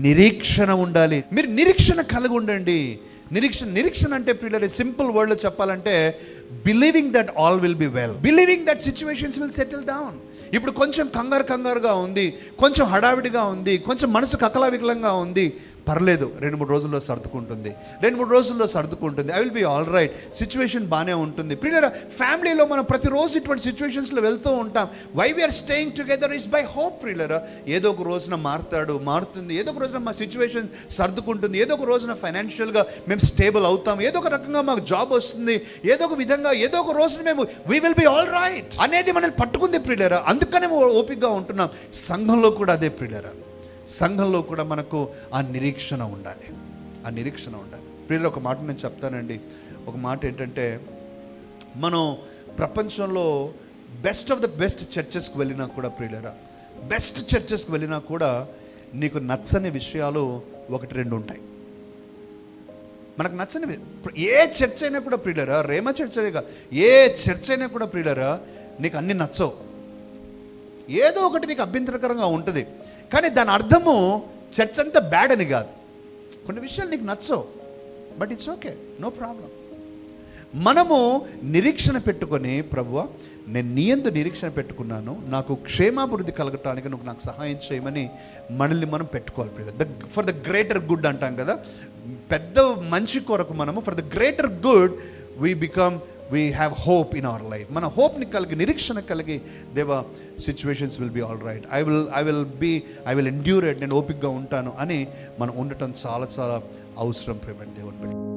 నిరీక్షణ ఉండాలి. మీరు నిరీక్షణ కలిగి ఉండండి. నిరీక్షణ అంటే ప్రియులారా, సింపుల్ వర్డ్లో చెప్పాలంటే believing that all will be well, believing that situations will settle down. ఇప్పుడు కొంచెం కంగారుగా ఉంది, కొంచెం హడావిడిగా ఉంది, కొంచెం మనసు కకలావికలంగా ఉంది, పర్లేదు, 2-3 రోజుల్లో సర్దుకుంటుంది, 2-3 రోజుల్లో సర్దుకుంటుంది. I will be all right, situation బాగానే ఉంటుంది. ప్రియులారా, ఫ్యామిలీలో మనం ప్రతిరోజు ఇటువంటి సిచ్యువేషన్స్లో వెళ్తూ ఉంటాం. Why we're staying together is by hope. ప్రియులారా, ఏదో ఒక రోజున మారుతుంది, ఏదో ఒక రోజున మా సిచ్యువేషన్ సర్దుకుంటుంది, ఏదో ఒక రోజున ఫైనాన్షియల్గా మేము స్టేబుల్ అవుతాం, ఏదో ఒక రకంగా మాకు జాబ్ వస్తుంది, ఏదో ఒక విధంగా ఏదో ఒక రోజున మేము we will be all right అనేది మనల్ని పట్టుకుంది ప్రియులారా. అందుకనే ఓపికగా ఉంటున్నాం. సంఘంలో కూడా అదే ప్రియులారా, సంఘంలో కూడా మనకు ఆ నిరీక్షణ ఉండాలి. ప్రియులు, ఒక మాట నేను చెప్తానండి. ఒక మాట ఏంటంటే, మనం ప్రపంచంలో బెస్ట్ ఆఫ్ ద బెస్ట్ చర్చెస్కి వెళ్ళినా కూడా ప్రియులరా, బెస్ట్ చర్చెస్కి వెళ్ళినా కూడా నీకు నచ్చని విషయాలు 1-2 ఉంటాయి. మనకు నచ్చనివి ఏ చర్చ్ అయినా కూడా ప్రియులరా, రేమ చర్చ్ అయినా ఏ చర్చ్ అయినా కూడా ప్రియులరా, నీకు అన్నీ నచ్చవు. ఏదో ఒకటి నీకు అభ్యంతరకరంగా ఉంటుంది. కానీ దాని అర్థము చర్చ్ అంతా బ్యాడ్ అని కాదు. కొన్ని విషయాలు నీకు నచ్చవు, but it's okay, no problem. మనము నిరీక్షణ పెట్టుకొని, ప్రభువా నేను నీ యందు నిరీక్షణ పెట్టుకున్నాను, నాకు క్షేమాభివృద్ధి కలగటానికి నువ్వు నాకు సహాయం చేయమని మనల్ని మనం పెట్టుకోవాలి. ఫర్ ద గ్రేటర్ గుడ్ అంటాం కదా, పెద్ద మంచి కొరకు మనము for the greater good we have hope in our life. మన హోప్ని కలిగి, నిరీక్షణ కలిగి, దేవా situations will be all right, I will endure it, నేను ఓపికగా ఉంటాను అని మనం ఉండటం చాలా చాలా అవసరం. ప్రేమ దేవుని.